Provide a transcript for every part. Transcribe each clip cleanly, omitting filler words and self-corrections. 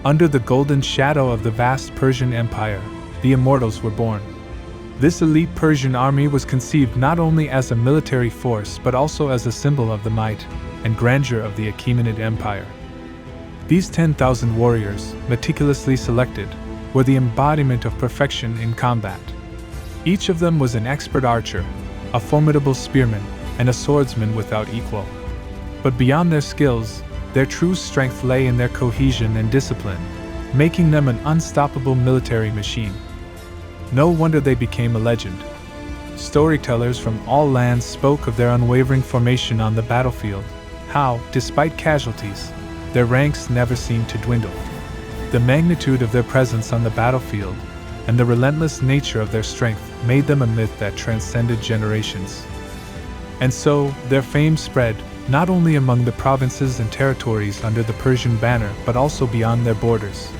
Under the golden shadow of the vast Persian Empire, the Immortals were born. This elite Persian army was conceived not only as a military force but also as a symbol of the might and grandeur of the Achaemenid Empire. These 10,000 warriors, meticulously selected, were the embodiment of perfection in combat. Each of them was an expert archer, a formidable spearman, and a swordsman without equal. But beyond their skills, their true strength lay in their cohesion and discipline, making them an unstoppable military machine. No wonder they became a legend. Storytellers from all lands spoke of their unwavering formation on the battlefield, how, despite casualties, their ranks never seemed to dwindle. The magnitude of their presence on the battlefield and the relentless nature of their strength made them a myth that transcended generations. And so, their fame spread, not only among the provinces and territories under the Persian banner but also beyond their borders.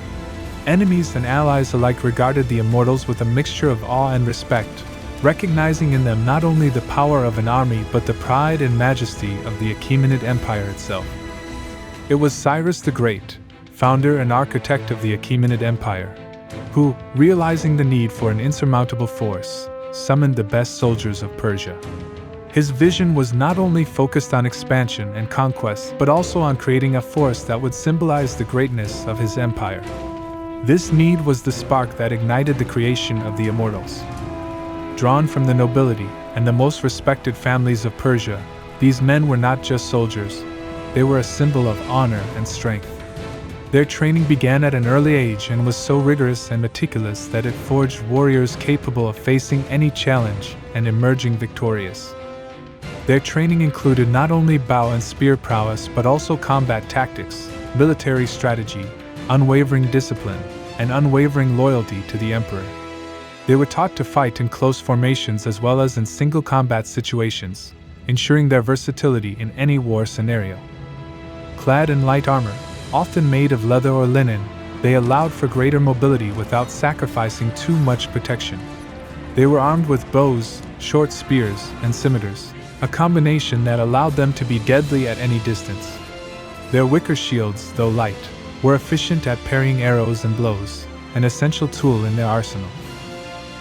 Enemies and allies alike regarded the Immortals with a mixture of awe and respect, recognizing in them not only the power of an army but the pride and majesty of the Achaemenid Empire itself. It was Cyrus the Great, founder and architect of the Achaemenid Empire, who, realizing the need for an insurmountable force, summoned the best soldiers of Persia. His vision was not only focused on expansion and conquest but also on creating a force that would symbolize the greatness of his empire. This need was the spark that ignited the creation of the Immortals. Drawn from the nobility and the most respected families of Persia, these men were not just soldiers, they were a symbol of honor and strength. Their training began at an early age and was so rigorous and meticulous that it forged warriors capable of facing any challenge and emerging victorious. Their training included not only bow and spear prowess but also combat tactics, military strategy, unwavering discipline, and unwavering loyalty to the emperor. They were taught to fight in close formations as well as in single combat situations, ensuring their versatility in any war scenario. Clad in light armor, often made of leather or linen, they allowed for greater mobility without sacrificing too much protection. They were armed with bows, short spears, and scimitars, a combination that allowed them to be deadly at any distance. Their wicker shields, though light, were efficient at parrying arrows and blows, an essential tool in their arsenal.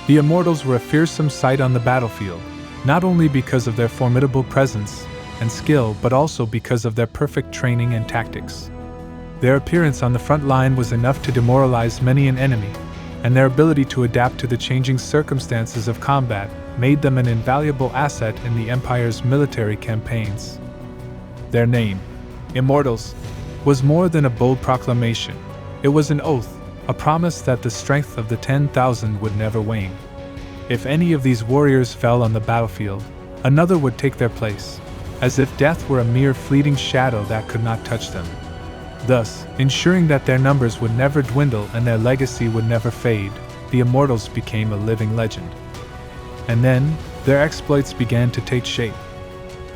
The Immortals were a fearsome sight on the battlefield, not only because of their formidable presence and skill but also because of their perfect training and tactics. Their appearance on the front line was enough to demoralize many an enemy, and their ability to adapt to the changing circumstances of combat made them an invaluable asset in the Empire's military campaigns. Their name, Immortals, was more than a bold proclamation. It was an oath, a promise that the strength of the 10,000 would never wane. If any of these warriors fell on the battlefield, another would take their place, as if death were a mere fleeting shadow that could not touch them. Thus, ensuring that their numbers would never dwindle and their legacy would never fade, the Immortals became a living legend. And then, their exploits began to take shape.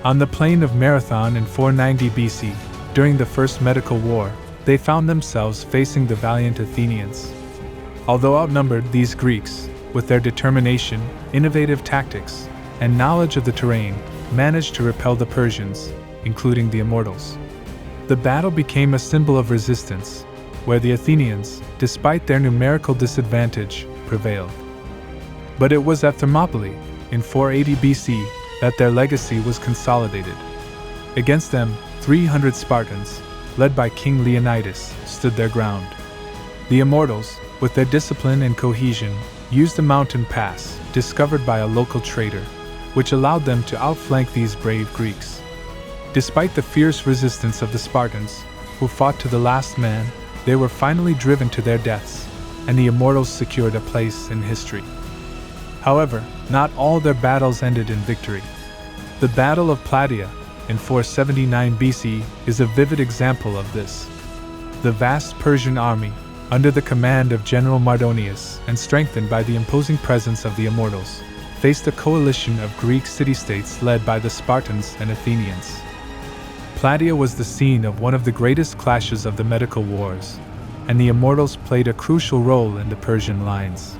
On the plain of Marathon in 490 BC, during the First Medical War, they found themselves facing the valiant Athenians. Although outnumbered, these Greeks, with their determination, innovative tactics, and knowledge of the terrain, managed to repel the Persians, including the Immortals. The battle became a symbol of resistance, where the Athenians, despite their numerical disadvantage, prevailed. But it was at Thermopylae, in 480 BC, that their legacy was consolidated. Against them, 300 Spartans, led by King Leonidas, stood their ground. The Immortals, with their discipline and cohesion, used a mountain pass, discovered by a local trader, which allowed them to outflank these brave Greeks. Despite the fierce resistance of the Spartans, who fought to the last man, they were finally driven to their deaths, and the Immortals secured a place in history. However, not all their battles ended in victory. The Battle of Plataea, in 479 BC, is a vivid example of this. The vast Persian army, under the command of General Mardonius and strengthened by the imposing presence of the Immortals, faced a coalition of Greek city-states led by the Spartans and Athenians. Plataea was the scene of one of the greatest clashes of the Medical Wars, and the Immortals played a crucial role in the Persian lines.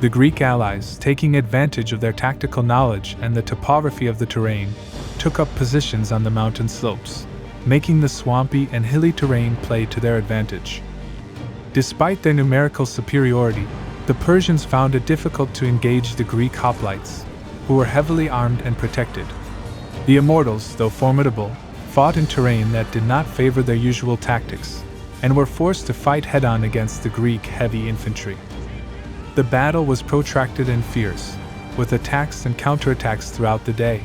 The Greek allies, taking advantage of their tactical knowledge and the topography of the terrain, took up positions on the mountain slopes, making the swampy and hilly terrain play to their advantage. Despite their numerical superiority, the Persians found it difficult to engage the Greek hoplites, who were heavily armed and protected. The Immortals, though formidable, fought in terrain that did not favor their usual tactics, and were forced to fight head-on against the Greek heavy infantry. The battle was protracted and fierce, with attacks and counterattacks throughout the day.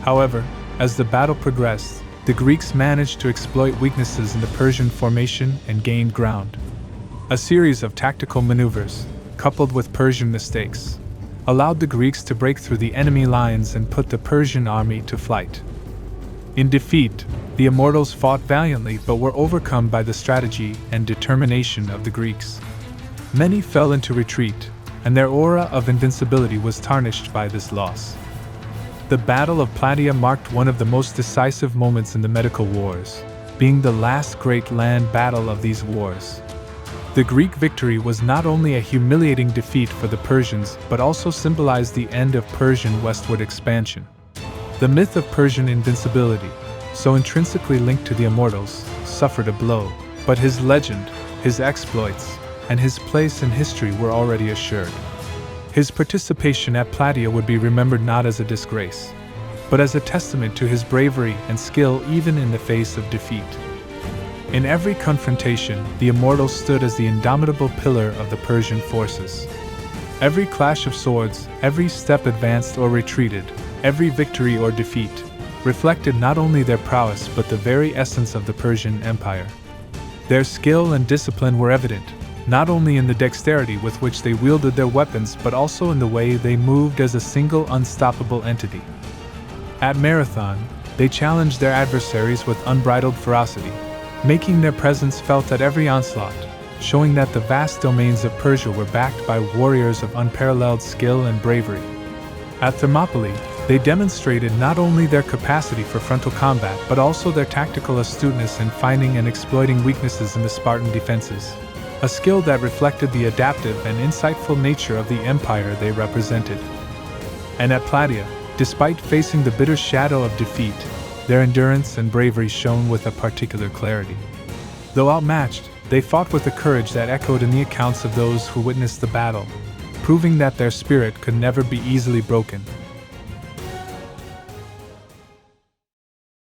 However, as the battle progressed, the Greeks managed to exploit weaknesses in the Persian formation and gained ground. A series of tactical maneuvers, coupled with Persian mistakes, allowed the Greeks to break through the enemy lines and put the Persian army to flight. In defeat, the Immortals fought valiantly but were overcome by the strategy and determination of the Greeks. Many fell into retreat, and their aura of invincibility was tarnished by this loss. The Battle of Plataea marked one of the most decisive moments in the Medical Wars, being the last great land battle of these wars. The Greek victory was not only a humiliating defeat for the Persians but also symbolized the end of Persian westward expansion. The myth of Persian invincibility, so intrinsically linked to the Immortals, suffered a blow, but his legend, his exploits, and his place in history were already assured. His participation at Plataea would be remembered not as a disgrace, but as a testament to his bravery and skill even in the face of defeat. In every confrontation, the Immortals stood as the indomitable pillar of the Persian forces. Every clash of swords, every step advanced or retreated, every victory or defeat, reflected not only their prowess but the very essence of the Persian Empire. Their skill and discipline were evident, not only in the dexterity with which they wielded their weapons but also in the way they moved as a single unstoppable entity. At Marathon, they challenged their adversaries with unbridled ferocity, making their presence felt at every onslaught, showing that the vast domains of Persia were backed by warriors of unparalleled skill and bravery. At Thermopylae, they demonstrated not only their capacity for frontal combat but also their tactical astuteness in finding and exploiting weaknesses in the Spartan defenses, a skill that reflected the adaptive and insightful nature of the empire they represented. And at Plataea, despite facing the bitter shadow of defeat, their endurance and bravery shone with a particular clarity. Though outmatched, they fought with a courage that echoed in the accounts of those who witnessed the battle, proving that their spirit could never be easily broken.